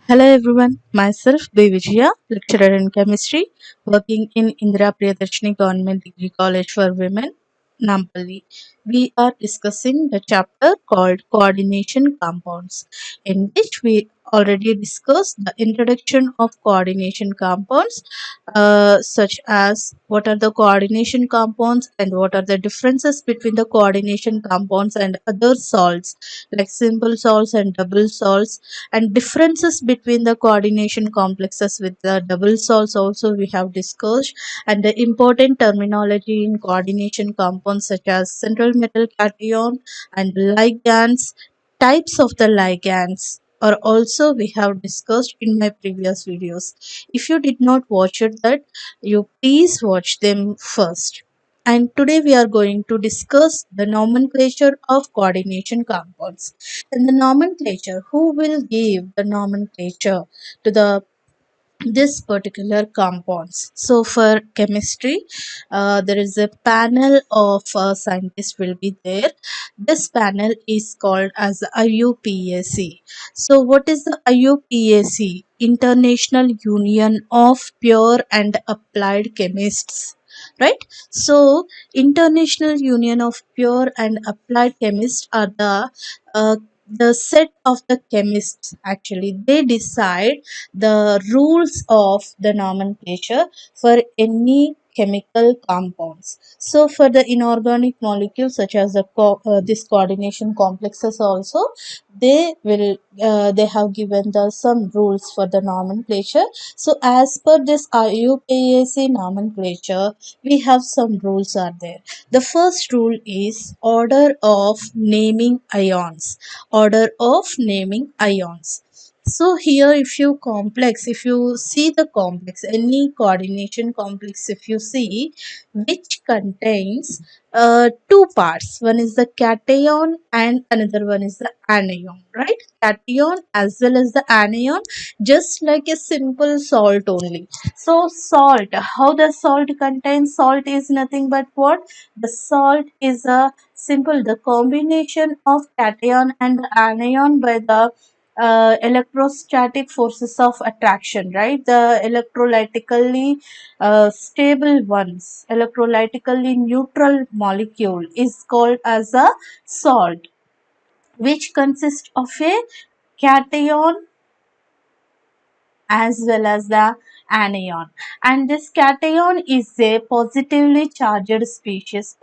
Hello everyone, myself B. Vijaya, lecturer in chemistry, working in Indira Priyadarshini Government Degree College for Women, Nampally. We are discussing the chapter called Coordination Compounds, in which we already discussed the introduction of coordination compounds, such as what are the coordination compounds and what are the differences between the coordination compounds and other salts like simple salts and double salts, and differences between the coordination complexes with the double salts also we have discussed, and the important terminology in coordination compounds such as central metal cation and ligands, types of the ligands are also we have discussed in my previous videos. If you did not watch it that, you please watch them first. And today we are going to discuss the nomenclature of coordination compounds. And the nomenclature, who will give the nomenclature to the this particular compounds? So for chemistry, there is a panel of scientists will be there. This panel is called as IUPAC. So what is the IUPAC? International Union of Pure and Applied Chemists, right? So International Union of Pure and Applied Chemists are the set of the chemists. Actually, they decide the rules of the nomenclature for any chemical compounds. So for the inorganic molecules such as this coordination complexes also, they have given the some rules for the nomenclature. So as per this IUPAC nomenclature, we have some rules are there. The first rule is order of naming ions. Order of naming ions. So here if you see the complex, any coordination complex, if you see, which contains two parts. One is the cation and another one is the anion, right? Cation as well as the anion, just like a simple salt only. So salt, how the salt contains? Salt is nothing but what? The salt is a simple, the combination of cation and the anion by the electrostatic forces of attraction, right? The electrolytically stable ones, electrolytically neutral molecule is called as a salt, which consists of a cation as well as the anion. And this cation is a positive charged species,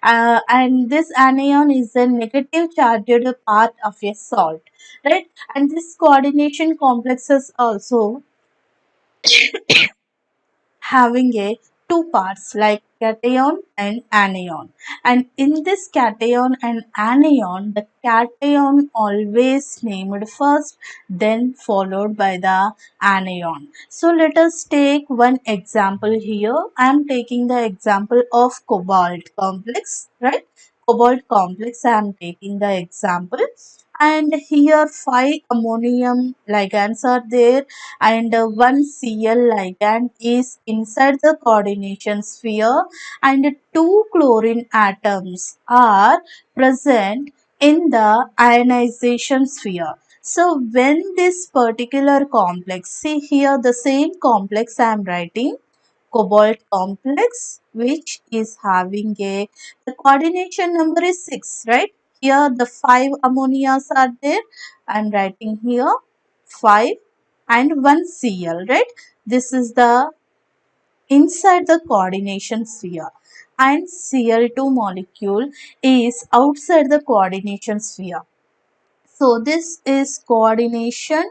and this anion is a negative charged part of a salt, right? And this coordination complexes also having a two parts like cation and anion, and in this cation and anion, the cation always named first, then followed by the anion. So let us take one example here. I am taking the example of cobalt complex, right? Cobalt complex I am taking the example, and here five ammonium ligands are there, and one Cl ligand is inside the coordination sphere, and two chlorine atoms are present in the ionization sphere. So when this particular complex, see here the same complex I am writing, cobalt complex, which is having a, the coordination number is 6, right? Here the 5 ammonias are there. I am writing here 5 and 1 Cl, right? This is the inside the coordination sphere, and Cl2 molecule is outside the coordination sphere. So this is coordination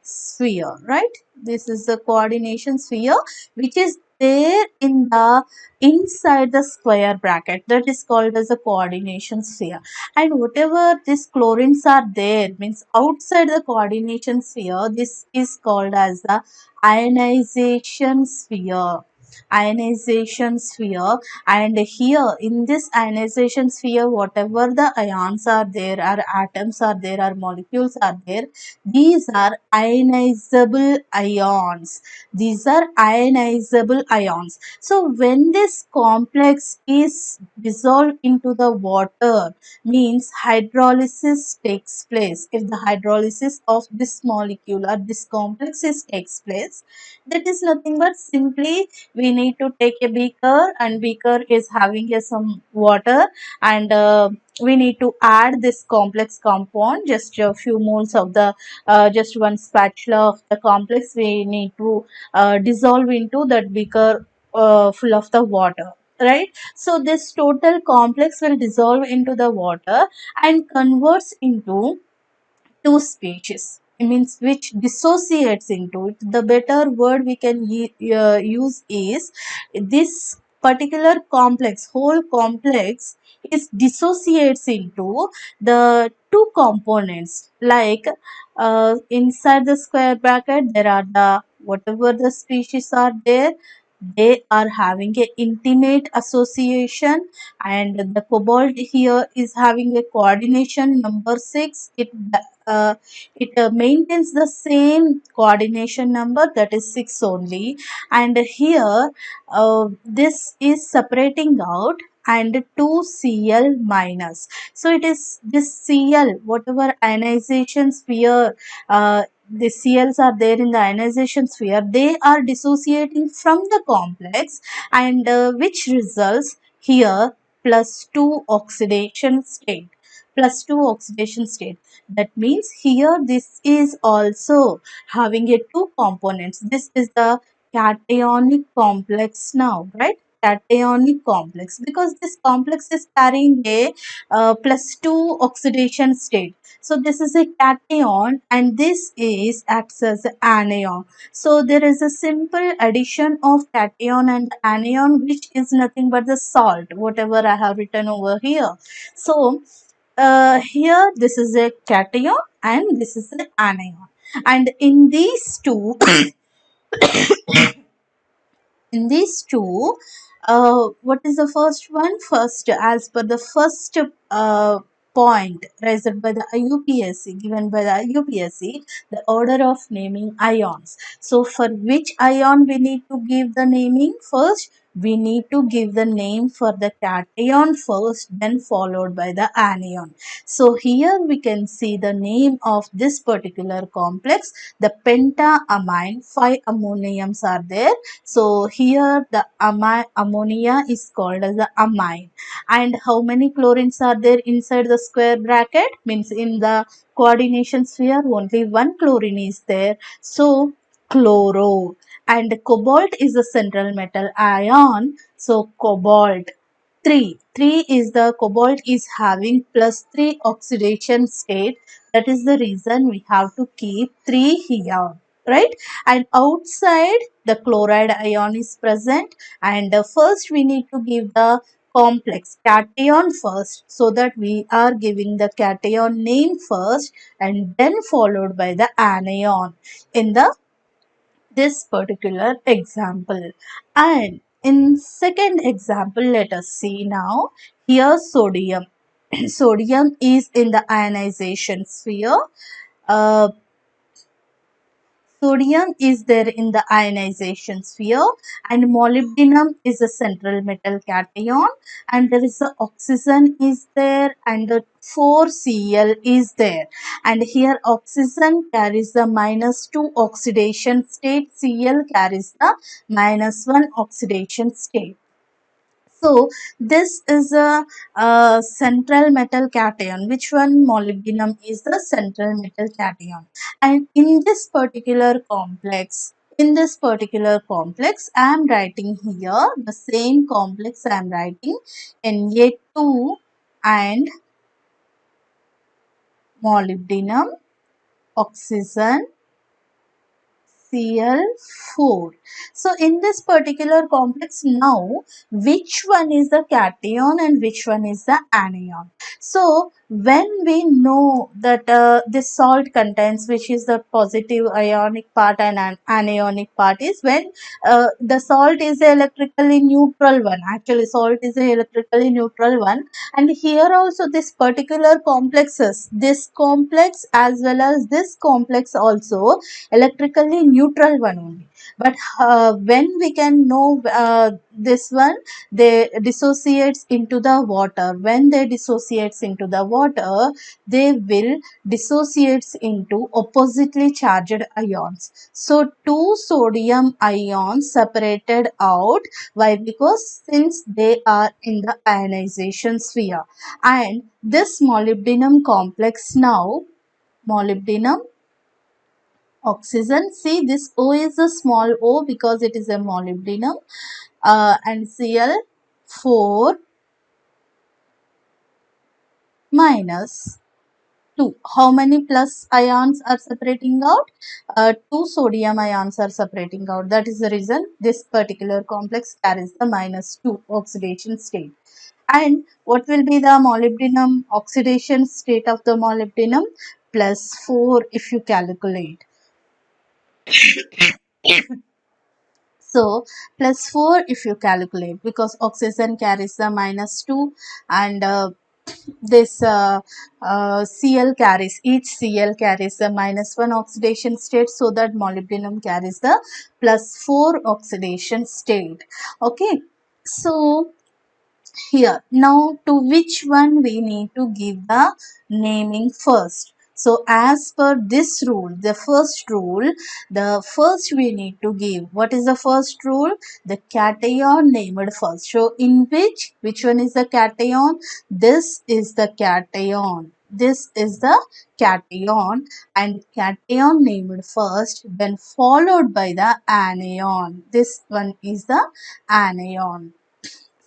sphere, right? This is the coordination sphere which is there in the inside the square bracket, that is called as a coordination sphere. And whatever these chlorines are there means outside the coordination sphere, this is called as the ionization sphere. ionization sphere, and here in this ionization sphere, whatever the ions are there, or atoms are there, or molecules are there, these are ionizable ions. These are ionizable ions. So when this complex is dissolved into the water, means hydrolysis takes place. If the hydrolysis of this molecule or this complex takes place, that is nothing but simply we need to take a beaker, and beaker is having some water, and we need to add this complex compound, just a few moles of the just one spatula of the complex we need to dissolve into that beaker full of the water, right? So this total complex will dissolve into the water and converts into two species. It means which dissociates into it. The better word we can use is this particular complex, whole complex is dissociates into the two components, like inside the square bracket there are the whatever the species are there, they are having a intimate association, and the cobalt here is having a coordination number 6. Uh, it maintains the same coordination number, that is 6 only, and here this is separating out and 2Cl minus. So it is this Cl, whatever ionization sphere, the Cls are there in the ionization sphere, they are dissociating from the complex, and which results here +2 oxidation state. +2 oxidation state. That means here this is also having a two components. This is the cationic complex now, right? Cationic complex, because this complex is carrying a +2 oxidation state. So this is a cation, and this is acts as an anion. So there is a simple addition of cation and anion, which is nothing but the salt, whatever I have written over here. So here this is a cation and this is an anion, and in these two in these two, what is the first one? First, as per the first point raised by the IUPAC, given by the IUPAC, the order of naming ions. So for which ion we need to give the naming first? We need to give the name for the cation first, then followed by the anion. So here we can see the name of this particular complex, the pentaamine. 5 ammoniums are there. So here the ammonia is called as the amine. And how many chlorines are there inside the square bracket? Means in the coordination sphere only one chlorine is there. So chloro. And cobalt is a central metal ion. So cobalt. 3. 3 is the cobalt is having +3 oxidation state. That is the reason we have to keep 3 here, right? And outside the chloride ion is present, and first we need to give the complex cation first, so that we are giving the cation name first and then followed by the anion in the this particular example. And in second example, let us see now. Here sodium. Sodium is in the ionization sphere. Uh, Sodium is there in the ionization sphere, and molybdenum is a central metal cation, and there is a oxygen is there, and the 4Cl is there, and here oxygen carries the -2 oxidation state, Cl carries the -1 oxidation state. So this is a central metal cation. Which one? Molybdenum is the central metal cation. And in this particular complex, I am writing here the same complex I am writing Na2 and molybdenum, oxygen, Cl4. So in this particular complex now, which one is the cation and which one is the anion? So when we know that this salt contains, which is the positive ionic part and an anionic part, is when the salt is the electrically neutral one. Actually salt is the electrically neutral one, and here also this particular complexes, this complex as well as this complex also electrically neutral one only. But when we can know this one, they dissociates into the water. When they dissociates into the water, they will dissociates into oppositely charged ions. So two sodium ions separated out. Why? Because since they are in the ionization sphere, and this molybdenum complex now, molybdenum oxygen, see this O is a small o because it is a molybdenum, and Cl4 minus 2. How many plus ions are separating out? 2 sodium ions are separating out. That is the reason this particular complex carries the -2 oxidation state. And what will be the molybdenum oxidation state of the molybdenum? +4 if you calculate. So +4 if you calculate, because oxygen carries the -2, and this Cl carries, each Cl carries the -1 oxidation state, so that molybdenum carries the +4 oxidation state. Okay, so here now to which one we need to give the naming first. So as per this rule, the first rule, the first we need to give, what is the first rule? The cation named first. So in which one is the cation? This is the cation. This is the cation, and cation named first, then followed by the anion. This one is the anion.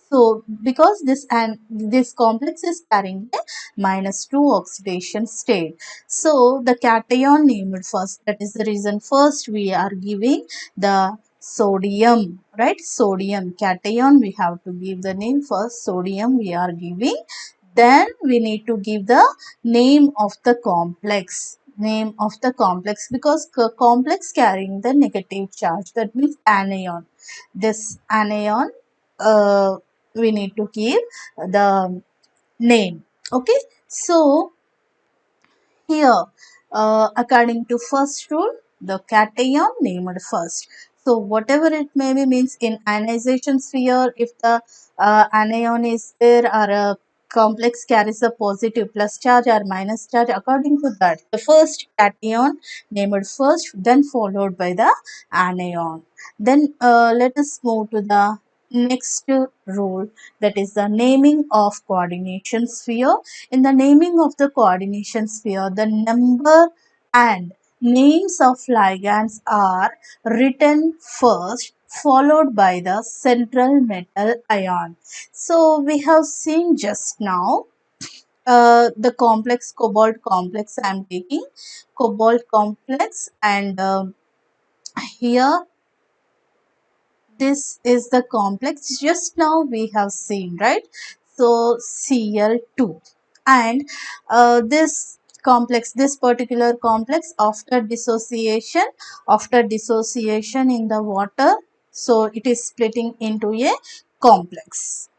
So because this complex is carrying a -2 oxidation state, so the cation named first. That is the reason first we are giving the sodium, right? Sodium cation, we have to give the name first. Sodium we are giving. Then we need to give the name of the complex. Name of the complex, because complex carrying the negative charge. That means anion. This anion. We need to give the name. Okay, so here according to first rule, the cation named first. So whatever it may be, means in ionization sphere, if the anion is there, or a complex carries a positive plus charge or minus charge, according to that the first cation named first, then followed by the anion. Then let us move to the next rule, that is the naming of coordination sphere. In the naming of the coordination sphere, the number and names of ligands are written first, followed by the central metal ion. So we have seen just now the complex, cobalt complex I am taking, cobalt complex, and here this is the complex just now we have seen, right? So Cl2, and this complex, this particular complex, after dissociation in the water, so it is splitting into a complex,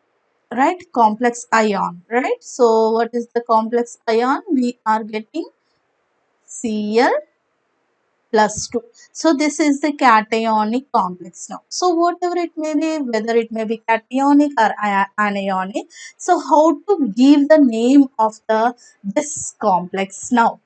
right? Complex ion, right? So what is the complex ion? We are getting Cl +2. So this is the cationic complex now. So whatever it may be, whether it may be cationic or anionic. So how to give the name of the this complex now?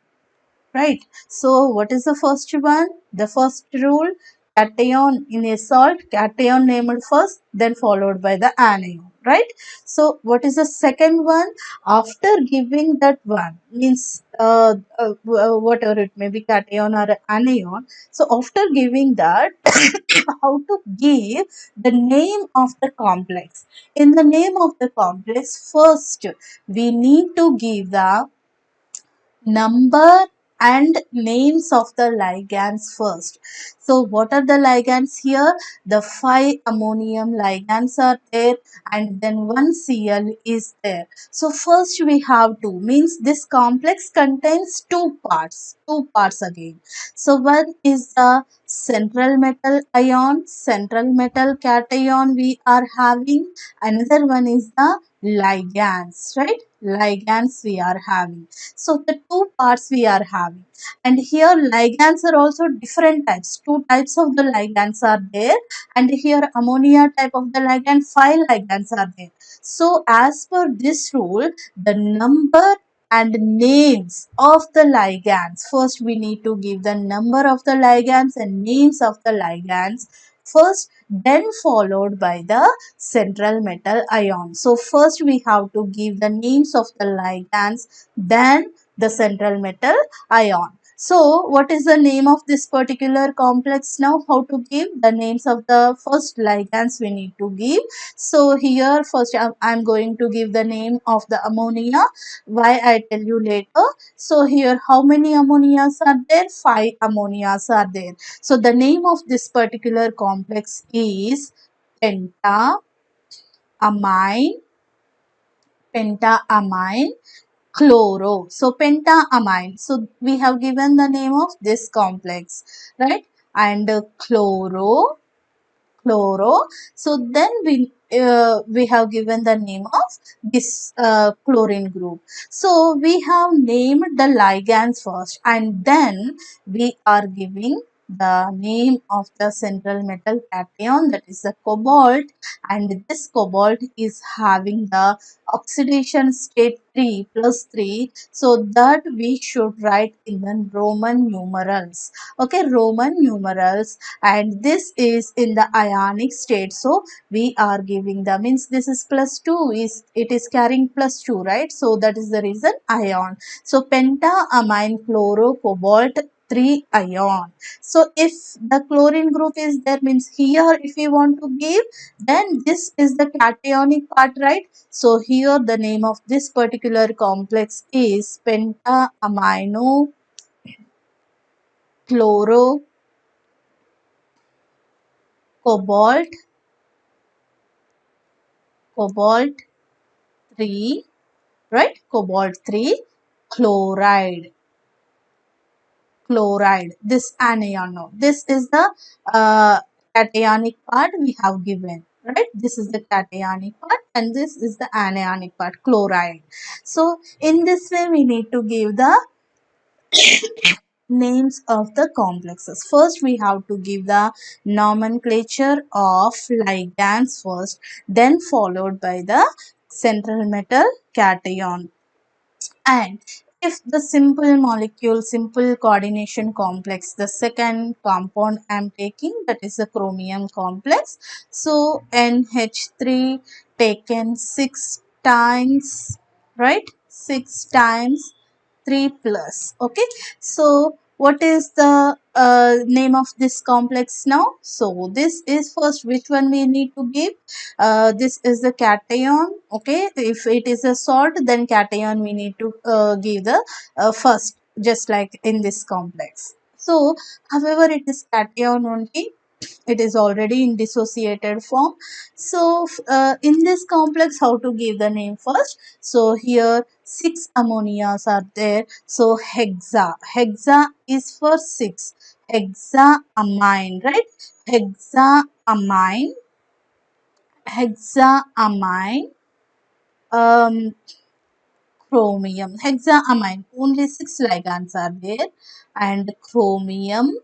Right. So what is the first one? The first rule, cation in a salt, cation named first, then followed by the anion. Right. So what is the second one? After giving that one, means whatever it may be, cation or anion. So after giving that, how to give the name of the complex. In the name of the complex, first we need to give the number and names of the ligands first. So what are the ligands here? The 5 ammonium ligands are there and then one Cl is there. So first we have two, means this complex contains two parts again. So one is the central metal ion, central metal cation we are having. Another one is the ligands, right? Ligands we are having. So the two parts we are having. And here ligands are also different types. Two types of the ligands are there. And here ammonia type of the ligand, 5 ligands are there. So as per this rule, the number and names of the ligands. First we need to give the number of the ligands and names of the ligands first, then followed by the central metal ion. So first we have to give the names of the ligands, then the central metal ion. So what is the name of this particular complex now? How to give the names of the first ligands we need to give. So here first I'm going to give the name of the ammonia. Why I tell you later. So here how many ammonias are there? 5 ammonias are there. So the name of this particular complex is pentaamine, pentaamine chloro. So pentaamine. So we have given the name of this complex, right? And chloro. So then we have given the name of this chlorine group. So we have named the ligands first and then we are giving the name of the central metal cation, that is the cobalt, and this cobalt is having the oxidation state 3 plus 3, so that we should write in the Roman numerals. Okay, Roman numerals, and this is in the ionic state, so we are giving the, means this is plus 2, is it is carrying plus 2, right? So that is the reason ion. So pentaamine chloro cobalt 3 ion. So if the chlorine group is there, means here if we want to give, then this is the cationic part, right? So here the name of this particular complex is pentaamino chloro cobalt cobalt 3, right? Cobalt 3 chloride. Chloride. This anion. No. This is the cationic part we have given. Right? This is the cationic part and this is the anionic part, chloride. So in this way we need to give the names of the complexes. First we have to give the nomenclature of ligands first, then followed by the central metal cation. And if the simple molecule, simple coordination complex, the second compound I am taking, that is the chromium complex. So NH3 taken 6 times, right? 6 times 3 plus. Okay. So what is the name of this complex now? So this is first, which one we need to give? This is the cation. Okay, if it is a salt, then cation we need to give the first, just like in this complex. So however it is cation only, it is already in dissociated form. So in this complex, how to give the name first? So here 6 ammonias are there. So hexa is for 6, hexaamine, right? Hexaamine, hexaamine, um, chromium, hexaamine, only 6 ligands are there, and chromium.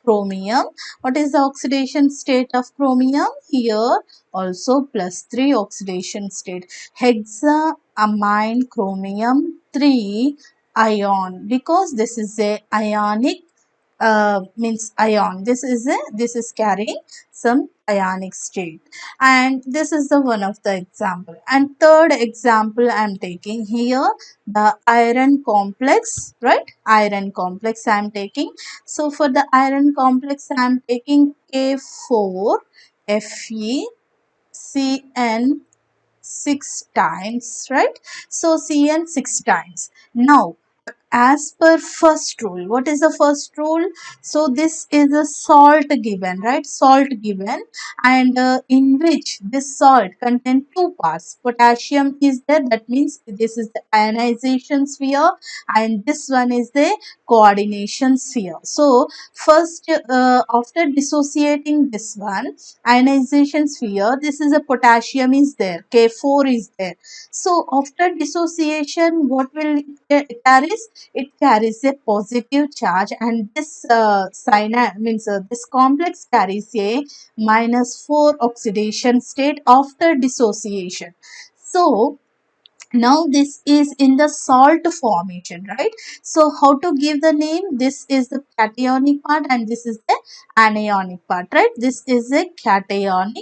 What is the oxidation state of chromium? Here also plus 3 oxidation state. Hexaamine chromium 3 ion, because this is a ionic, means ion, this is carrying some ionic state, and this is the one of the example. And third example I am taking here, the iron complex, right? Iron complex I am taking. So for the iron complex I am taking K4 FeCN 6 times, right? So Cn 6 times. Now as per first rule. What is the first rule? So this is a salt given, right? Salt given, and in which this salt contains two parts. Potassium is there, that means this is the ionization sphere, and this one is the coordination sphere. So first, after dissociating this one, ionization sphere, this is a potassium is there, K4 is there. So after dissociation, what will it carries? It carries a positive charge, and this means this complex carries a -4 oxidation state after dissociation. So now this is in the salt formation, right? So how to give the name? This is the cationic part and this is the anionic part, right? This is a cation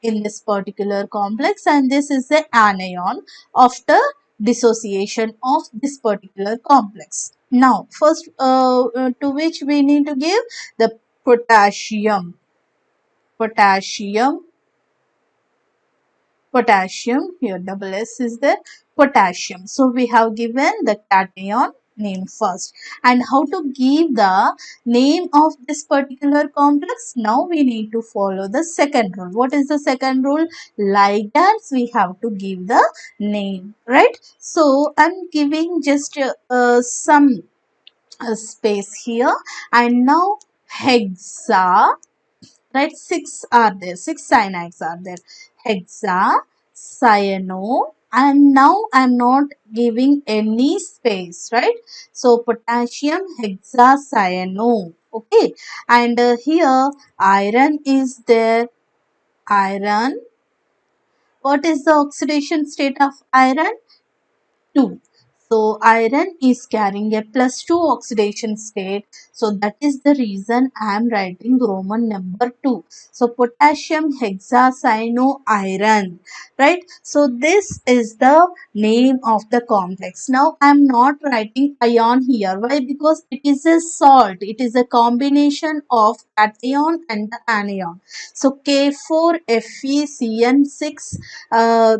in this particular complex, and this is the anion after dissociation of this particular complex. Now first, to which we need to give the potassium potassium, here double S is there, potassium. So we have given the cation name first. And how to give the name of this particular complex? Now we need to follow the second rule. What is the second rule? Ligands we have to give the name, right? So I'm giving just some space here, and now hexa, right? Six are there, six cyanides are there, hexa, cyano, and now I'm not giving any space, right? So potassium hexacyano, okay. And here iron is there, iron. What is the oxidation state of iron? 2. So iron is carrying a +2 oxidation state. So that is the reason I am writing Roman number 2. So potassium hexacyanoiron, right? So this is the name of the complex. Now I am not writing ion here. Why? Because it is a salt. It is a combination of cation and the anion. So K4FeCN6,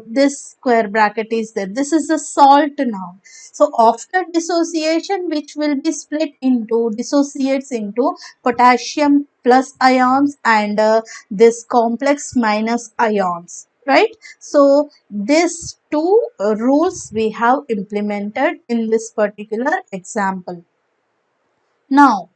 this square bracket is there. This is the salt now. So after dissociation, which will be split into, dissociates into potassium plus ions and this complex minus ions, right? So these two rules we have implemented in this particular example. Now,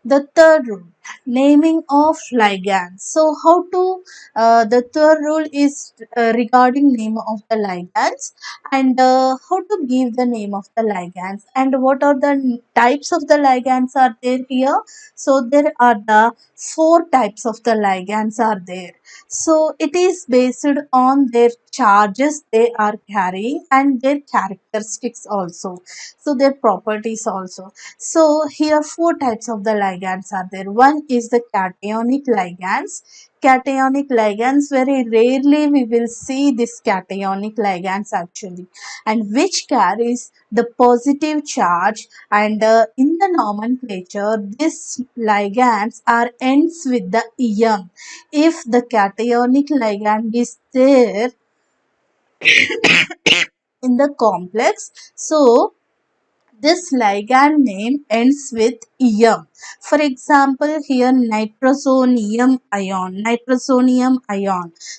the third rule, naming of ligands. So, how to, the third rule is regarding name of the ligands, and how to give the name of the ligands, and what are the types of the ligands are there here. So, there are the four types of the ligands are there. So, it is based on their charges they are carrying and their characteristics also. So, their properties also. So here four types of the ligands are there. One is the cationic ligands. Cationic ligands, very rarely we will see this cationic ligands actually, and which carries the positive charge, and in the nomenclature these ligands are ends with the ium. If the cationic ligand is there in the complex, so this ligand name ends with ium. For example, here nitrosonium ion.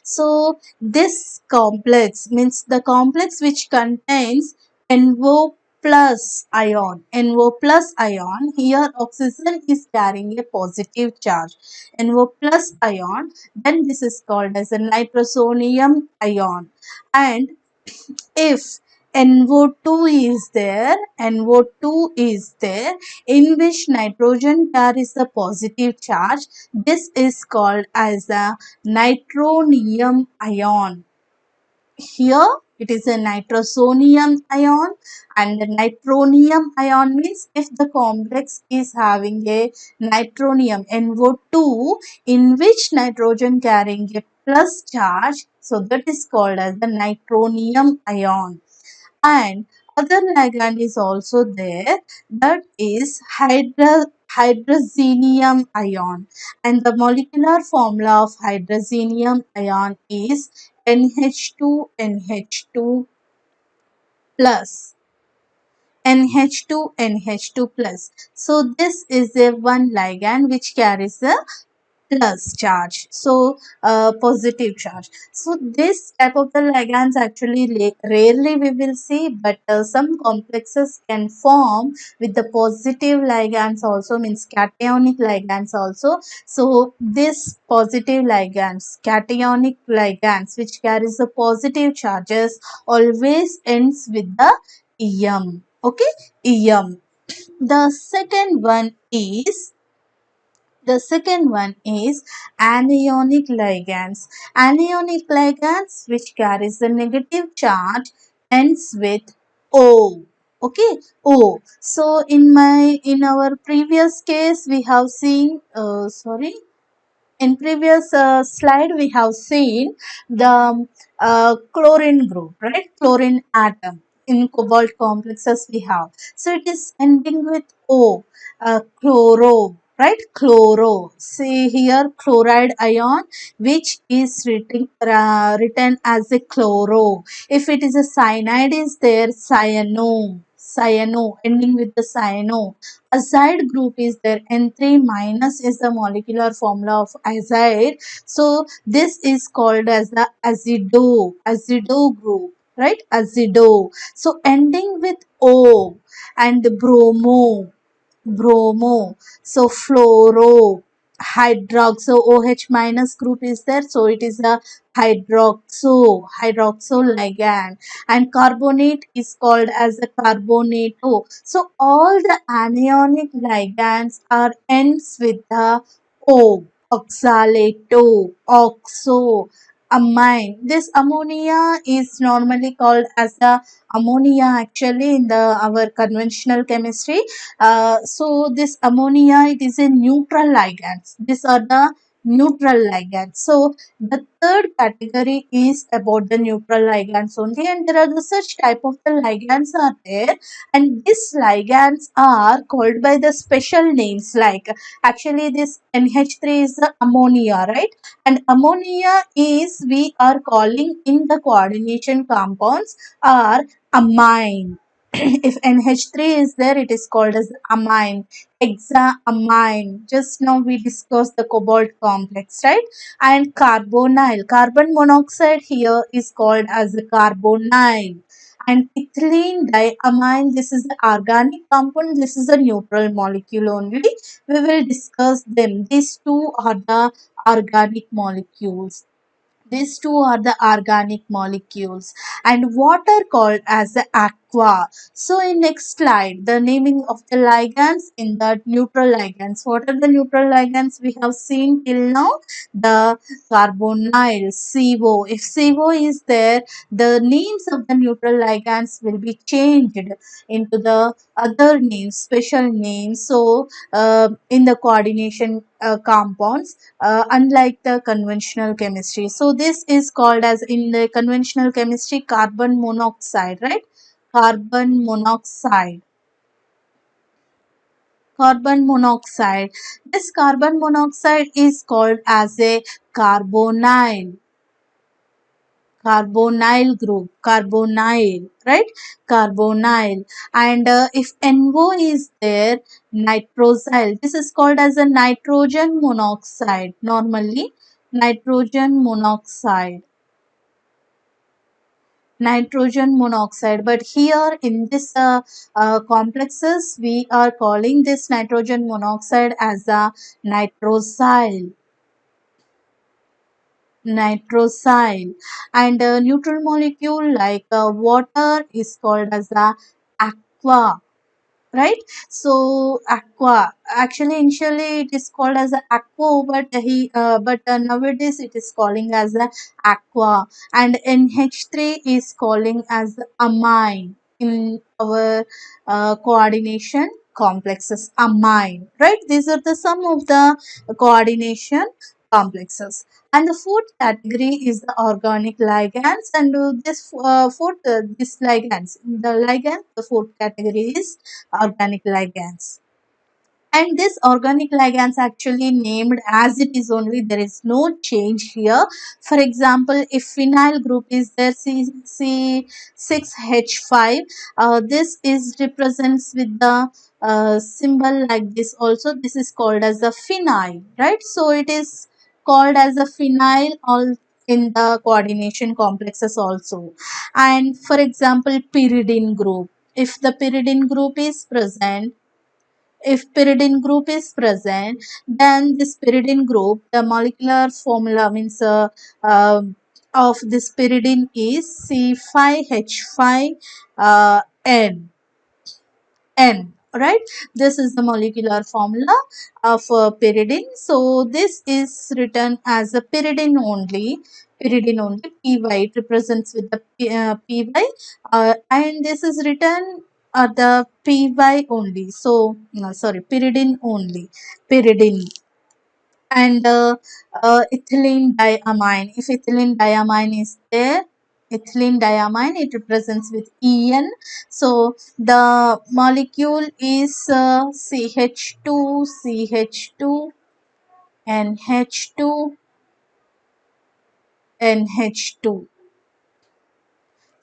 So this complex means the complex which contains NO plus ion. NO plus ion. Here oxygen is carrying a positive charge. NO plus ion. Then this is called as a nitrosonium ion. And if NO2 is there, NO2 is there, in which nitrogen carries the positive charge, this is called as a nitronium ion. Here it is a nitrosonium ion, and the nitronium ion means if the complex is having a nitronium NO2 in which nitrogen carrying a plus charge, so that is called as the nitronium ion. And other ligand is also there, that is hydrazinium ion, and the molecular formula of hydrazinium ion is NH2 NH2 plus. NH2 NH2 plus. So this is a one ligand which carries the plus charge, so positive charge. So this type of the ligands actually rarely we will see, but some complexes can form with the positive ligands also, means cationic ligands also. So this positive ligands, cationic ligands which carries the positive charges always ends with the em. Okay, em. The second one is anionic ligands. Anionic ligands which carries the negative charge ends with O. Okay, O. So in our previous case we have seen in previous slide we have seen the chlorine group, right? Chlorine atom in cobalt complexes we have. So it is ending with O, chloro, right? Chloro. See here chloride ion which is written as a chloro. If it is a cyanide is there, cyano, ending with the cyano. Azide group is there. N3 minus is the molecular formula of azide. So this is called as the azido group, right? Azido. So ending with O, and bromo. So fluoro, hydroxo, OH minus group is there. So it is a hydroxo ligand, and carbonate is called as a carbonato. So all the anionic ligands are ends with the O, oxalato, oxo, amine. This ammonia is normally called as the ammonia actually in the our conventional chemistry. So this ammonia, it is a neutral ligands. These are the neutral ligands. So the third category is about the neutral ligands only, and there are the such type of the ligands are there, and these ligands are called by the special names, like actually this NH3 is the ammonia, right? And ammonia is we are calling in the coordination compounds are amine. If NH3 is there, it is called as amine, hexaamine. Just now we discussed the cobalt complex, right? And carbonyl, carbon monoxide here is called as the carbonyl. And ethylene diamine, this is the organic compound, this is a neutral molecule only. We will discuss them. These two are the organic molecules. These two are the organic molecules, and water called as the aqua. So in next slide, the naming of the ligands in the neutral ligands. What are the neutral ligands we have seen till now? The carbonyl, CO. If CO is there, the names of the neutral ligands will be changed into the other names, special names. So in the coordination compounds, unlike the conventional chemistry. So this is called as in the conventional chemistry carbon monoxide, right? Carbon monoxide. Carbon monoxide. This carbon monoxide is called as a carbonyl. Carbonyl group, carbonyl, right? Carbonyl. And if NO is there, nitrosyl. This is called as a nitrogen monoxide. Normally, nitrogen monoxide. Nitrogen monoxide. But here in this complexes, we are calling this nitrogen monoxide as a nitrosyl. Nitrosyl. And a neutral molecule like water is called as a aqua, right? So aqua, actually initially it is called as a aqua, but nowadays it is calling as a aqua. And NH3 is calling as amine in our coordination complexes, amine, right? These are the some of the coordination complexes. And the fourth category is the organic ligands, and this ligands, the fourth category is organic ligands. and this organic ligands actually named as it is only, there is no change here. For example, if phenyl group is there, C6H5, this is represents with the symbol like this also. This is called as a phenyl, right? So it is called as a phenyl all in the coordination complexes also. And for example, pyridine group, if the pyridine group is present, if pyridine group is present, then this pyridine group, the molecular formula means of this pyridine is C5H5 N. Right? This is the molecular formula of pyridine. So this is written as a pyridine only. Pyridine only, py, it represents with the py, and this is written the py only. So no, sorry, pyridine only, pyridine. And ethylene diamine, if ethylene diamine is there, ethylene diamine, it represents with En. So the molecule is CH2, CH2, NH2, NH2.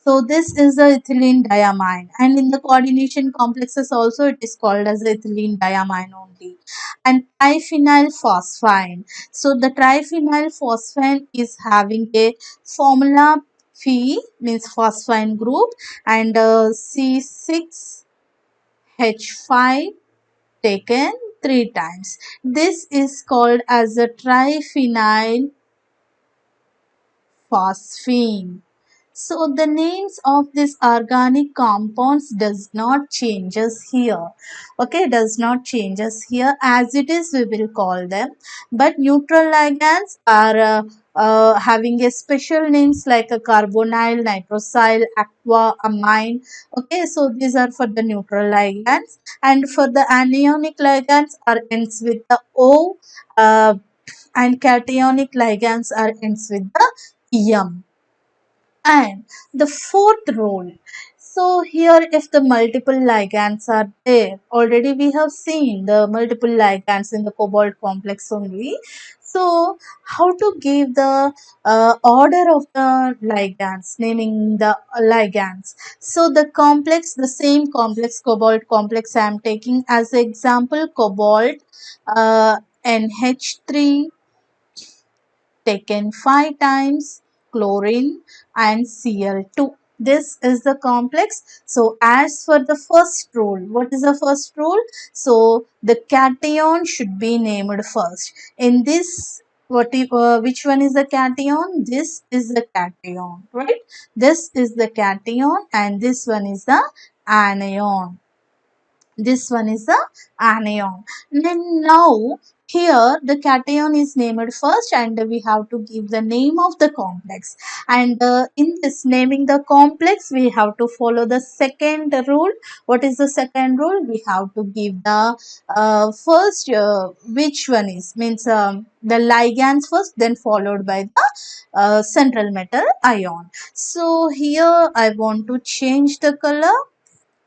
So this is the ethylene diamine, and in the coordination complexes also it is called as ethylene diamine only. And triphenyl phosphine. So the triphenyl phosphine is having a formula Phe, means phosphine group, and C6H5 taken 3 times. This is called as a triphenyl phosphine. So the names of these organic compounds does not changes here. Okay, does not changes here, as it is we will call them. But neutral ligands are having a special names like a carbonyl, nitrosyl, aqua, amine. Okay, so these are for the neutral ligands, and for the anionic ligands are ends with the O, and cationic ligands are ends with the EM. And the fourth role, so here if the multiple ligands are there, already we have seen the multiple ligands in the cobalt complex only. So how to give the order of the ligands, naming the ligands. So the complex, the same complex, cobalt complex I am taking as example, cobalt, NH3 taken 5 times, chlorine and Cl2. This is the complex. So as for the first rule, what is the first rule? So the cation should be named first. In this, which one is the cation? This is the cation, right? This is the cation and this one is the anion. This one is the anion. Then now here the cation is named first and we have to give the name of the complex. And in this naming the complex, we have to follow the second rule. What is the second rule? We have to give the first which one is, means the ligands first, then followed by the central metal ion. So here I want to change the color.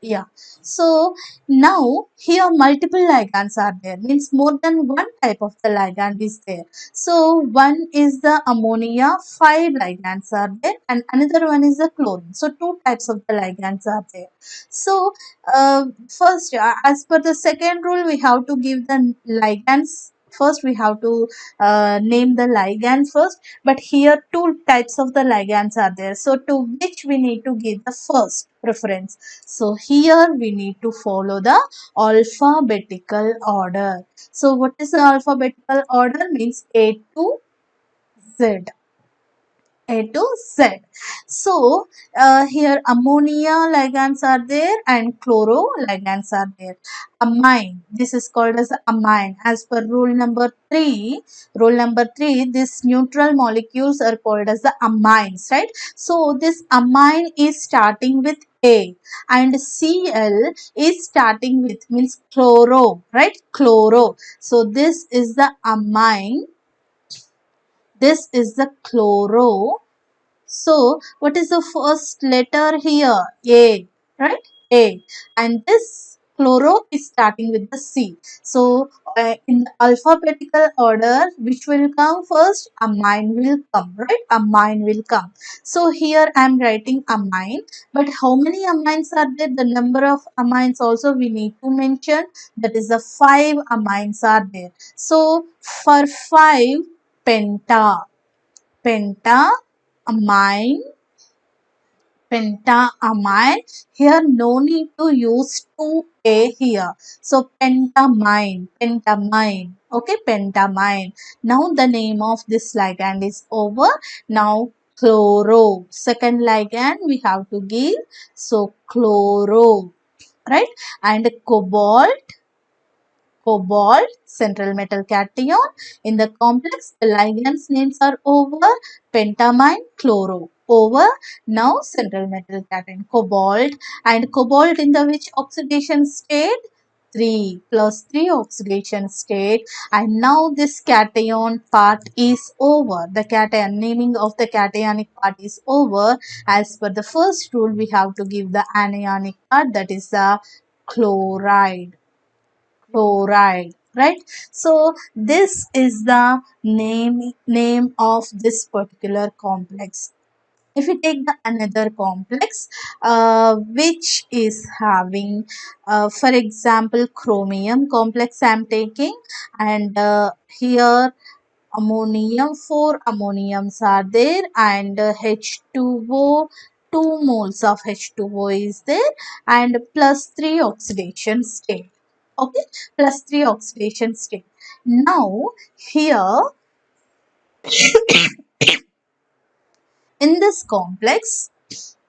Yeah. So now here multiple ligands are there, means more than one type of the ligand is there. So one is the ammonia, 5 ligands are there, and another one is the chlorine. So two types of the ligands are there. So first, as per the second rule, we have to give the ligands. First, we have to name the ligands first. But here two types of the ligands are there. So to which we need to give the first preference. So here we need to follow the alphabetical order. So what is the alphabetical order? Means A to Z. A to Z. So here ammonia ligands are there and chloro ligands are there. Amine, this is called as amine. As per rule number 3, this neutral molecules are called as the amines, right? So this amine is starting with A and Cl is starting with, means chloro, right? Chloro. So this is the amine. This is the chloro. So, what is the first letter here? A, right? A. And this Chloro is starting with the C. So, in the alphabetical order, which will come first? Amine will come, right? Amine will come. So, here I am writing amine. But how many amines are there? The number of amines also we need to mention. That is the 5 amines are there. So, for 5, penta. Penta, amine, pentamine. Here no need to use 2a here. So pentamine. Okay, pentamine. Now the name of this ligand is over. Now chloro. Second ligand we have to give. So chloro. Right? And cobalt, central metal cation. In the complex, the ligands names are over, pentamine, chloro, over, now central metal cation, cobalt, and cobalt in the which oxidation state? 3 plus 3 oxidation state, and now this cation part is over. The cation, naming of the cationic part is over. As per the first rule, we have to give the anionic part, that is the chloride. Chloride, right? So this is the name of this particular complex. If we take the another complex, which is having, for example, chromium complex I am taking, and here ammonium, 4 ammoniums are there, and H2O, 2 moles of H2O is there, and plus 3 oxidation state. Okay, plus 3 oxidation state. Now here in this complex,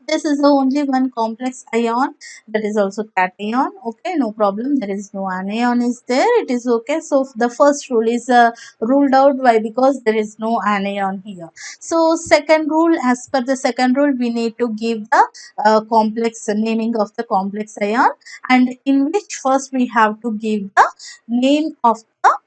this is the only one complex ion, that is also cation. Okay, no problem, there is no anion is there, it is okay. So the first rule is ruled out. Why? Because there is no anion here. So second rule, as per the second rule, we need to give the complex naming of the complex ion, and in which first we have to give the name of the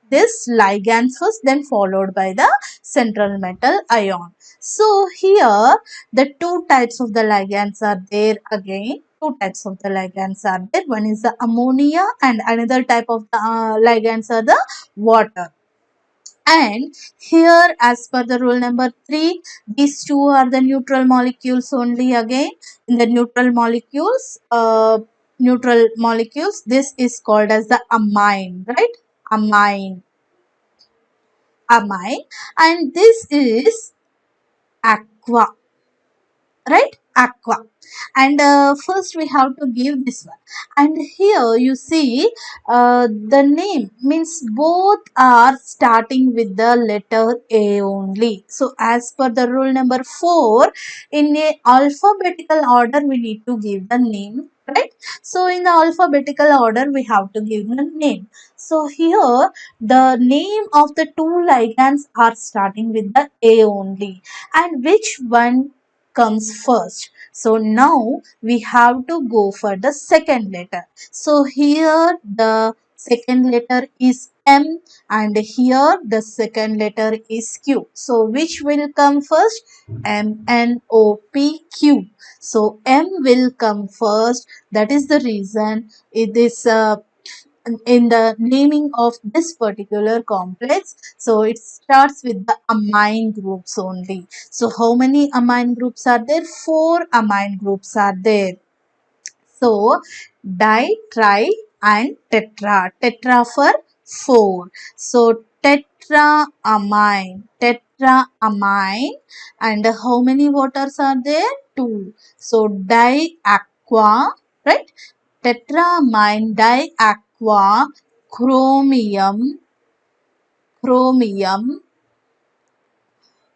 this ligand first, then followed by the central metal ion. So here the two types of the ligands are there again. Two types of the ligands are there. One is the ammonia, and another type of the ligands are the water. And here, as per the rule number 3, these two are the neutral molecules only again. In the neutral molecules, this is called as the amine, right? Amine, and this is aqua, right? Aqua. And first we have to give this one, and here you see the name means both are starting with the letter A only. So as per the rule number 4, in a alphabetical order we need to give the name, right? So in the alphabetical order we have to give the name. So here the name of the two ligands are starting with the A only, and which one comes first? So now we have to go for the second letter. So here the second letter is M, and here the second letter is Q. So which will come first? M, N, O, P, Q. So M will come first. That is the reason it is in the naming of this particular complex. So it starts with the amine groups only. So how many amine groups are there? 4 amine groups are there. So di, tri, and tetra. Tetra for 4. So tetraamine. And how many waters are there? 2. So diaqua, right? Tetraamine diaqua, chromium.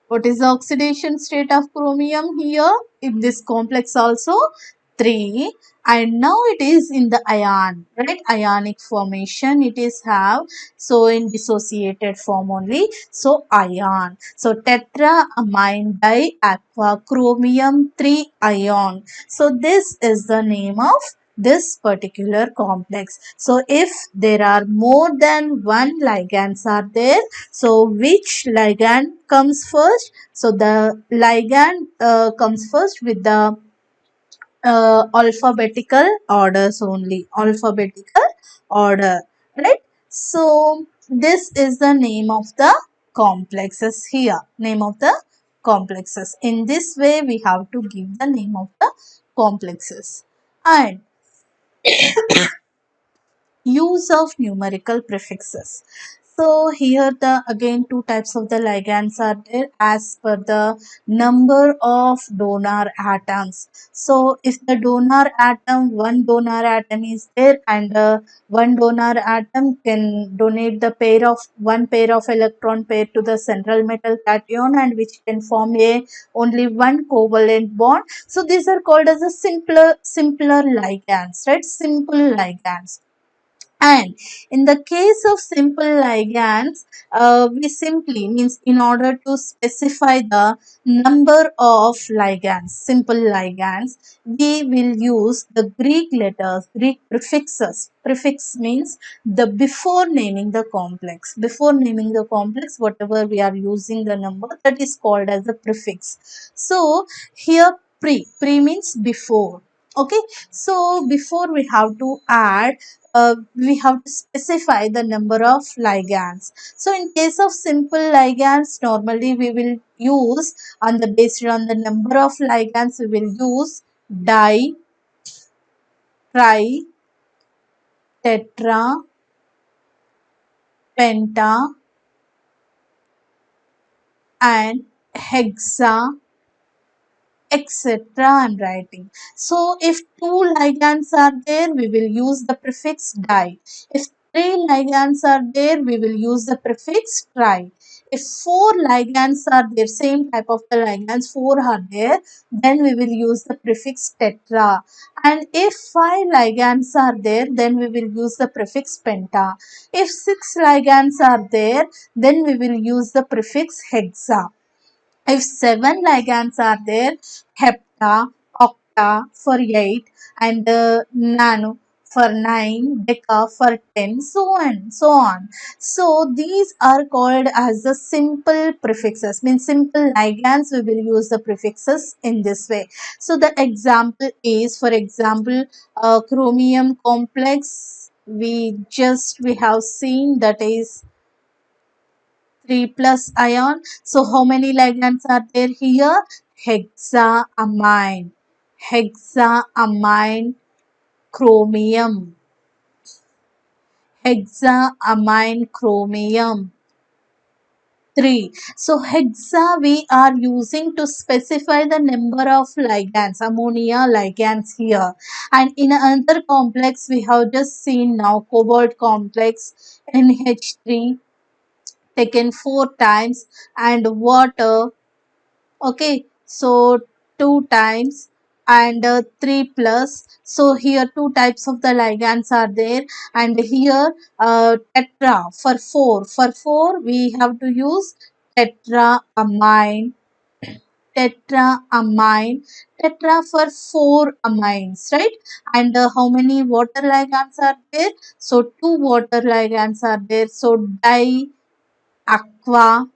What is the oxidation state of chromium here? In this complex also 3, and now it is in the ion, right? Ionic formation it is have. So in dissociated form only. So ion. So tetraamine diaqua chromium 3 ion. So this is the name of this particular complex. So if there are more than one ligands are there, so which ligand comes first? So the ligand comes first with the alphabetical orders only, alphabetical order, right? So this is the name of the complexes here, name of the complexes. In this way we have to give the name of the complexes. And use of numerical prefixes. So here the again two types of the ligands are there as per the number of donor atoms. So if the donor atom, one donor atom is there, and one donor atom can donate the pair of one pair of electron pair to the central metal cation, and which can form a only one covalent bond. So these are called as a simpler ligands, right? Simple ligands. And in the case of simple ligands, we simply means in order to specify the number of ligands, simple ligands, we will use the Greek letters, Greek prefixes. Prefix means the before naming the complex. Before naming the complex, whatever we are using the number, that is called as a prefix. So here pre means before. Okay, so before we have to add, we have to specify the number of ligands. So in case of simple ligands, normally we will use on the based on the number of ligands, we will use di, tri, tetra, penta and hexa, etc. I'm writing. So if two ligands are there, we will use the prefix di. If three ligands are there, we will use the prefix tri. If four ligands are there, same type of the ligands, four are there, then we will use the prefix tetra. And if five ligands are there, then we will use the prefix penta. If six ligands are there, then we will use the prefix hexa. If seven ligands are there, hepta, octa for 8, and nano for 9, deca for 10, so on, so on. So these are called as the simple prefixes, means simple ligands, we will use the prefixes in this way. So the example is, for example, chromium complex, we have seen, that is 3 plus ion. So how many ligands are there here? Hexaamine. Hexaamine chromium. Hexaamine chromium. 3. So hexa we are using to specify the number of ligands, ammonia ligands here. And in another complex we have just seen now, cobalt complex, NH3 taken 4 times, and water. Okay, so 2 times and 3 plus. So here two types of the ligands are there, and here tetra for 4. For 4 we have to use tetraamine. Tetraamine. Tetra for 4 amines, right? And how many water ligands are there? So 2 water ligands are there. So di aqua,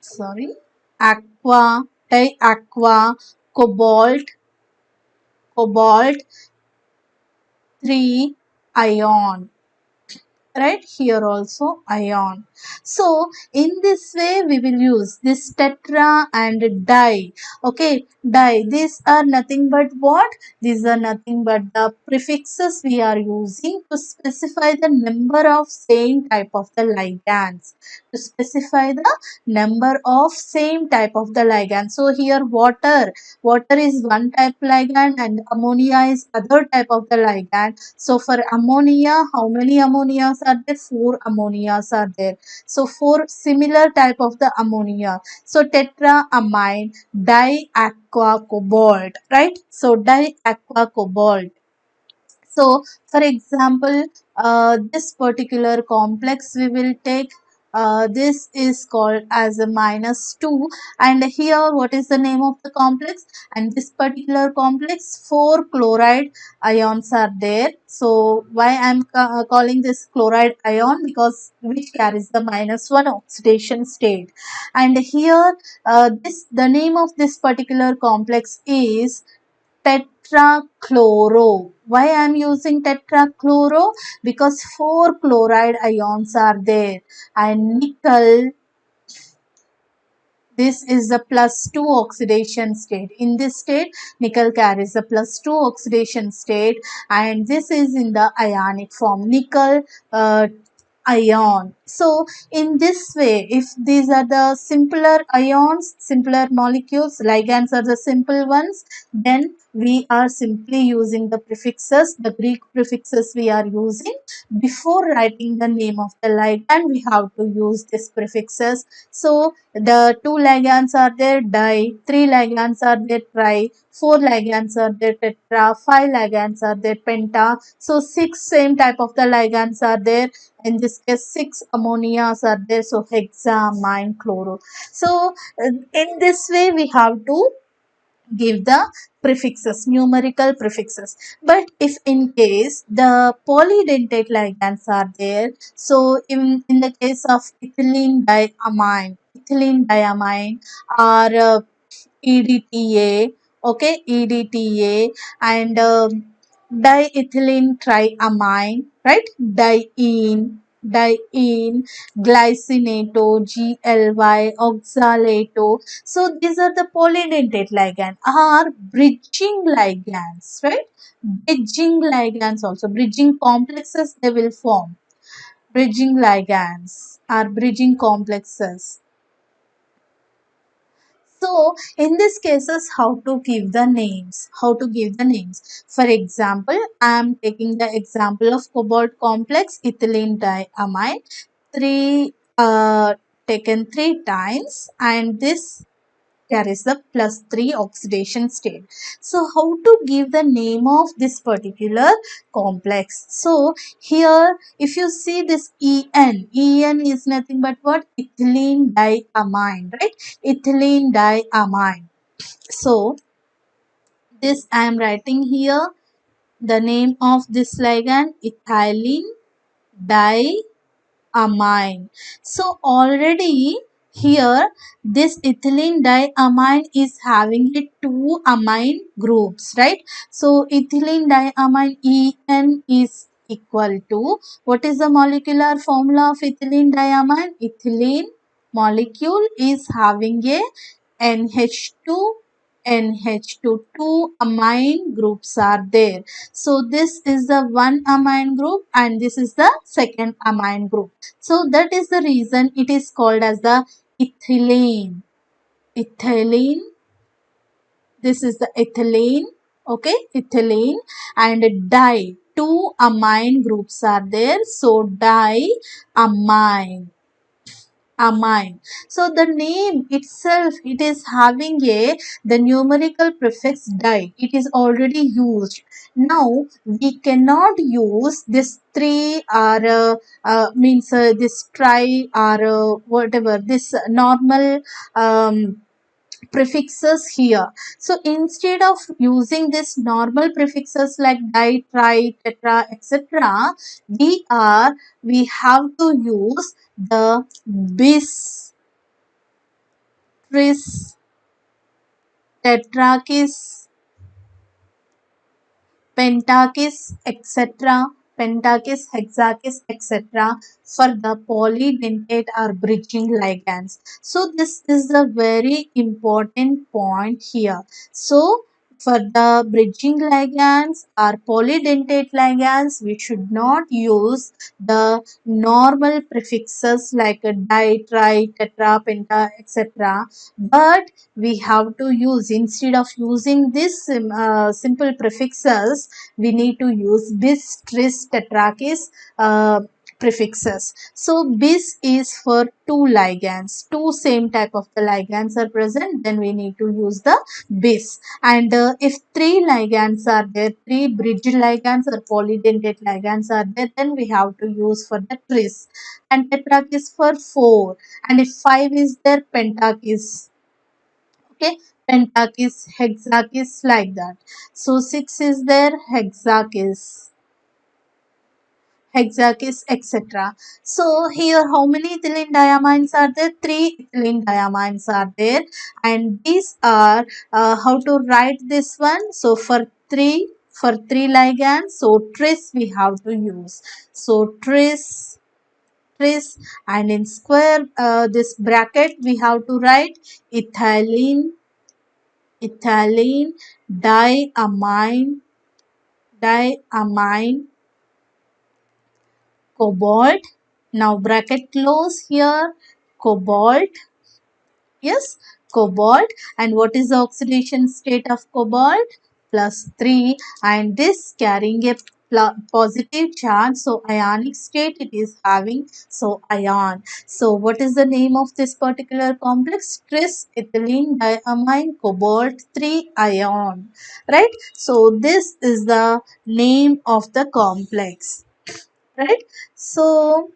sorry, aqua, diaqua, cobalt, cobalt 3 ion, right? Here also ion. So in this way we will use this tetra and di. Okay, di, these are nothing but what? These are nothing but the prefixes we are using to specify the number of same type of the ligands, to specify the number of same type of the ligand. So here water is one type ligand and ammonia is other type of the ligand. So for ammonia, how many ammonias are there? 4 ammonias are there. So 4 similar type of the ammonia. So tetraamine diaqua cobalt, right? So diaqua cobalt. So, for example, this particular complex we will take, this is called as a -2, and here what is the name of the complex? And this particular complex, 4 chloride ions are there. So why I am calling this chloride ion? Because which carries the -1 oxidation state. And here the name of this particular complex is tetrachloro. Why I am using tetrachloro? Because 4 chloride ions are there, and nickel, this is the +2 oxidation state. In this state, nickel carries the +2 oxidation state, and this is in the ionic form, nickel ion. So in this way, if these are the simpler ions, simpler molecules, ligands are the simple ones, then we are simply using the prefixes, the Greek prefixes we are using. Before writing the name of the ligand, we have to use these prefixes. So the 2 ligands are there, di, 3 ligands are there, tri, 4 ligands are there, tetra, 5 ligands are there, penta. So 6 same type of the ligands are there. In this case, 6 ammonias are there, so hexamine chloro. So in this way we have to give the prefixes, numerical prefixes. But if in case the polydentate ligands are there, so in the case of ethylene diamine or EDTA, okay, EDTA, and diethylene triamine, right, diene, glycinato, GLY, oxalato. So these are the polydentate ligand, are bridging ligands, right? Bridging ligands also, bridging complexes they will form. Bridging ligands are bridging complexes. So in these cases, how to give the names? How to give the names? For example, I am taking the example of cobalt complex ethylene diamine. Three taken 3 times, and this carries the +3 oxidation state. So how to give the name of this particular complex? So here if you see this En is nothing but what? Ethylene diamine, right? Ethylene diamine. So this I am writing here the name of this ligand, ethylene diamine. So already here this ethylene diamine is having a 2 amine groups, right? So ethylene diamine En is equal to, what is the molecular formula of ethylene diamine? Ethylene molecule is having a NH2, NH2, 2 amine groups are there. So this is the one amine group and this is the second amine group. So that is the reason it is called as the ethylene. Ethylene, this is the ethylene, okay, ethylene, and di, 2 amine groups are there. So diamine, amine. So the name itself, it is having a the numerical prefix di. It is already used. Now we cannot use this 3 or means this tri or whatever this normal prefixes here. So instead of using this normal prefixes like di, tri, tetra, etc., we have to use the bis, tris, tetrakis, pentakis, etc., pentakis, hexakis, etc., for the polydentate or bridging ligands. So this is a very important point here. So for the bridging ligands or polydentate ligands, we should not use the normal prefixes like a di, tri, tetra, penta, etc. But we have to use, instead of using this simple prefixes, we need to use bis, tris, tetrakis prefixes. So bis is for 2 ligands, 2 same type of the ligands are present, then we need to use the bis. And if 3 ligands are there, 3 bridge ligands or polydentate ligands are there, then we have to use for the tris. And tetrakis for 4. And if 5 is there, pentakis, okay, pentakis, hexakis, like that. So 6 is there, hexakis, hexakis, etc. So here how many ethylene diamines are there? 3 ethylene diamines are there, and these are how to write this one. So for three ligands, so tris we have to use. So tris, and in square this bracket we have to write ethylene diamine cobalt. Now bracket close here, cobalt. Yes, cobalt. And what is the oxidation state of cobalt? +3. And this carrying a positive charge. So ionic state it is having. So ion. So what is the name of this particular complex? Tris ethylene diamine cobalt 3 ion. Right. So this is the name of the complex. Right. So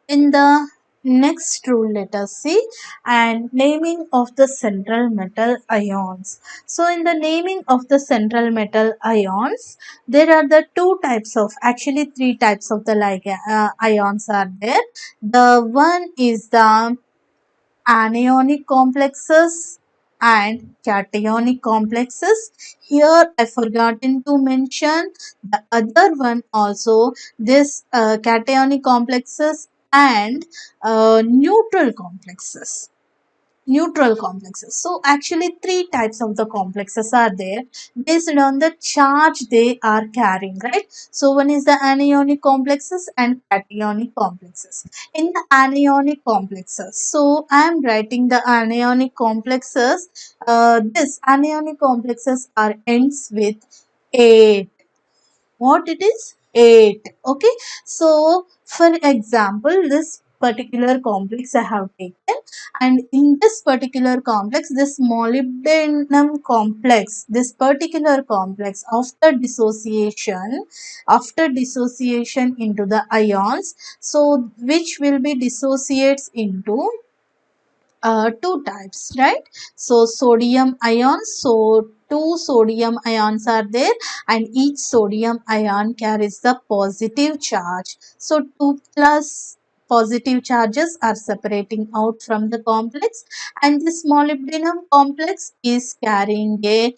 in the next rule, let us see, and naming of the central metal ions. So in the naming of the central metal ions, there are the two types of, actually three types of the ions are there. The one is the anionic complexes and cationic complexes. Here I forgotten to mention the other one also, this cationic complexes and neutral complexes. So actually three types of the complexes are there based on the charge they are carrying, right? So one is the anionic complexes and cationic complexes. In the anionic complexes, so I am writing the anionic complexes. This anionic complexes are ends with 8. What it is? 8. Okay. So for example, this particular complex I have taken, and in this particular complex, this molybdenum complex, this particular complex after dissociation into the ions, so which will be dissociates into two types, right? So sodium ions, so two sodium ions are there, and each sodium ion carries the positive charge. So 2 plus positive charges are separating out from the complex, and this molybdenum complex is carrying a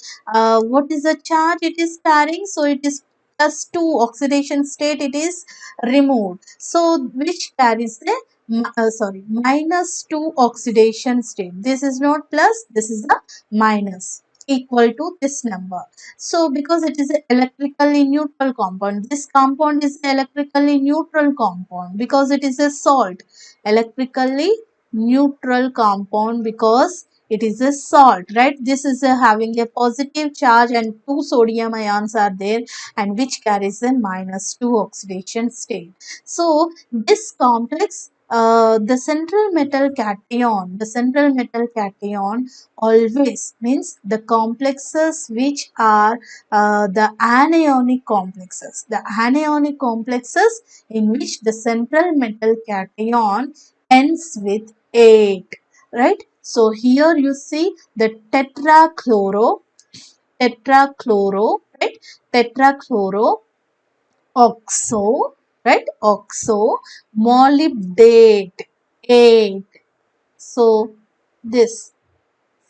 what is the charge it is carrying? So it is +2 oxidation state, it is removed, so which carries the -2 oxidation state. This is not plus, this is the minus, equal to this number. So because it is an electrically neutral compound, this compound is an electrically neutral compound because it is a salt. Electrically neutral compound because it is a salt, right? This is having a positive charge, and two sodium ions are there, and which carries a -2 oxidation state. So this complex, the central metal cation always means the complexes which are the anionic complexes. The anionic complexes in which the central metal cation ends with 8, right? So here you see the right? Tetrachloro oxo, right? Oxo molybdate 8. So this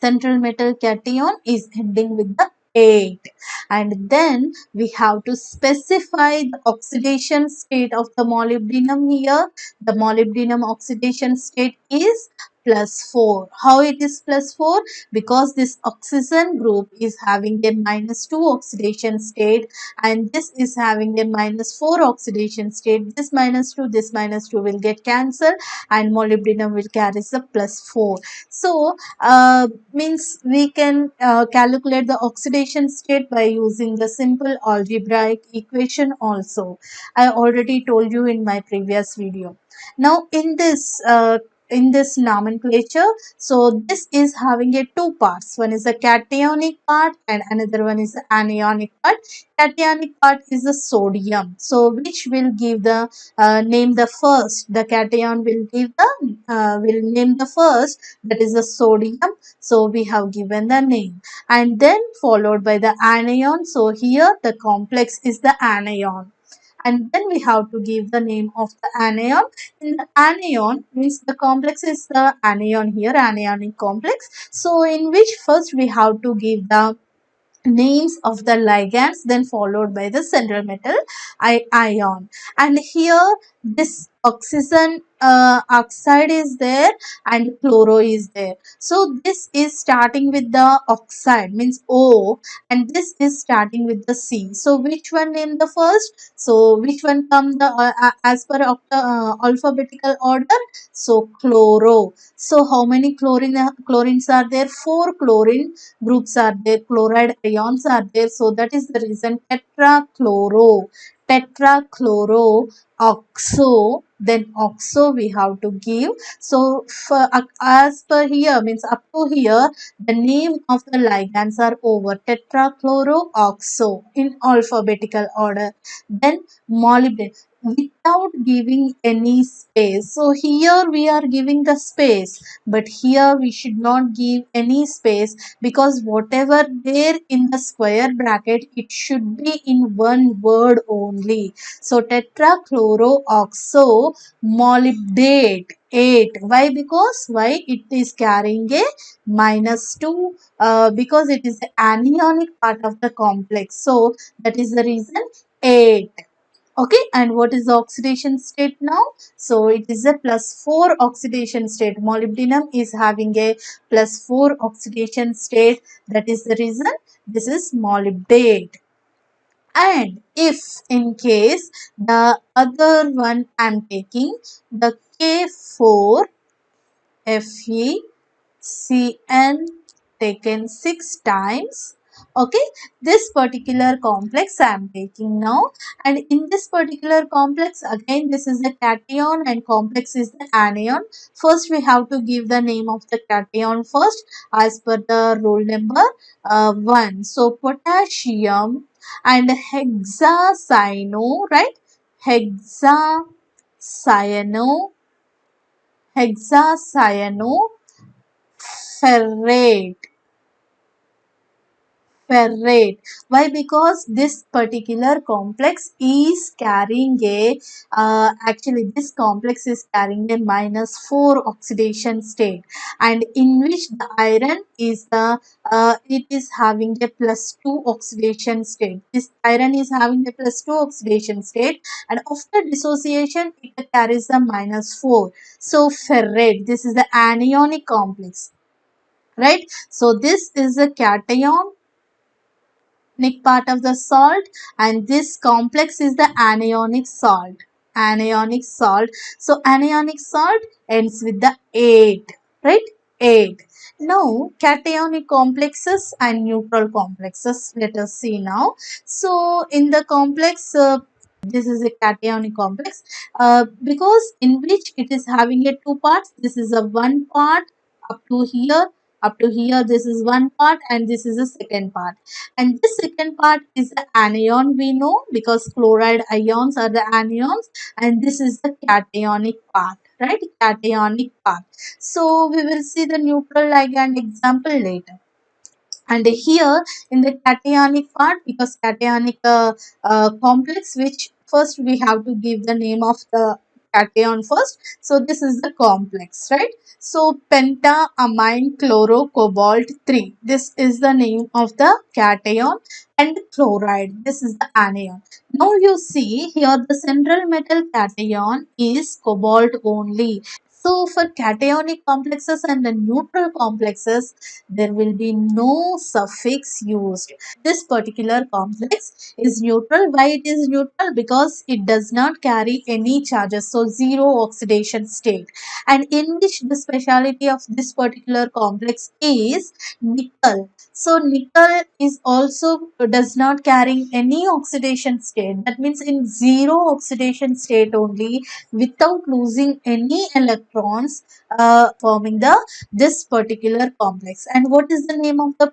central metal cation is ending with the 8, and then we have to specify the oxidation state of the molybdenum. Here the molybdenum oxidation state is +4. How it is +4? Because this oxygen group is having a -2 oxidation state, and this is having a -4 oxidation state. This minus 2 will get cancelled, and molybdenum will carry the +4. So means we can calculate the oxidation state by using the simple algebraic equation also. I already told you in my previous video. Now in this nomenclature, so this is having a two parts. One is the cationic part and another one is the anionic part. Cationic part is the sodium, so which will give the name the first. The cation will give the will name the first, that is the sodium. So we have given the name, and then followed by the anion. So here the complex is the anion, and then we have to give the name of the anion. In the anion means the complex is the anion here, anionic complex. So in which first we have to give the names of the ligands, then followed by the central metal ion. And here this oxygen oxide is there and chloro is there. So this is starting with the oxide means O, and this is starting with the C. So which one in the first? So which one come the as per alphabetical order? So chloro. So how many chlorines are there? 4 chlorine groups are there, chloride ions are there. So that is the reason tetrachloro oxo, then oxo we have to give. So for, as per here means up to here the name of the ligands are over, tetrachloro oxo in alphabetical order. Then molybdenum without giving any space. So here we are giving the space, but here we should not give any space, because whatever there in the square bracket, it should be in one word only. So tetrachlorooxo molybdate 8. Why? Because why it is carrying a -2, because it is the anionic part of the complex. So that is the reason 8. Okay, and what is the oxidation state now? So it is a +4 oxidation state. Molybdenum is having a +4 oxidation state. That is the reason this is molybdate. And if in case the other one I am taking the K4 FeCN taken 6 times. Okay, this particular complex I am taking now, and in this particular complex again this is the cation and complex is the anion. First we have to give the name of the cation first as per the roll number 1. So potassium and hexacyano, right? Hexacyano, hexacyanoferrate. Ferrate. Why? Because this particular complex is carrying a actually this complex is carrying a -4 oxidation state, and in which the iron is the it is having a +2 oxidation state. This iron is having a +2 oxidation state, and after dissociation it carries a -4. So ferrate, this is the anionic complex, right? So this is a cation part of the salt, and this complex is the anionic salt. So anionic salt ends with the 8, right? 8. Now cationic complexes and neutral complexes, let us see now. So in the complex this is a cationic complex because in which it is having a 2 parts. This is a 1 part up to here, this is 1 part, and this is the second part. And this second part is the anion, we know, because chloride ions are the anions, and this is the cationic part, right? Cationic part. So we will see the neutral ligand example later. And here in the cationic part, because cationic complex, which first we have to give the name of the cation first. So this is the complex, right? So pentaamine chlorocobalt 3, this is the name of the cation, and chloride, this is the anion. Now you see here the central metal cation is cobalt only. So for cationic complexes and the neutral complexes, there will be no suffix used. This particular complex is neutral. Why it is neutral? Because it does not carry any charges, so zero oxidation state. And in which the speciality of this particular complex is nickel. So nickel is also does not carry any oxidation state. That means in zero oxidation state only, without losing any electrons, forming the this particular complex. And what is the name of the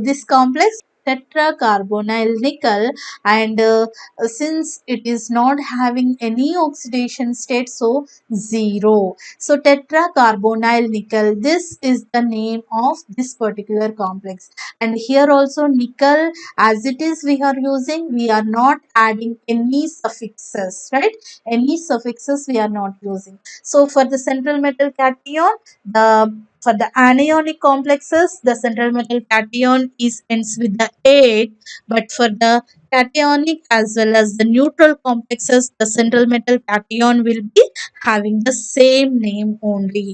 this complex? tetracarbonyl nickel, and since it is not having any oxidation state, so 0. So tetracarbonyl nickel, this is the name of this particular complex. And here also nickel, as it is we are using, we are not adding any suffixes, right? Any suffixes we are not using. So for the central metal cation, the for the anionic complexes, the central metal cation is ends with the 8, but for the cationic as well as the neutral complexes, the central metal cation will be having the same name only.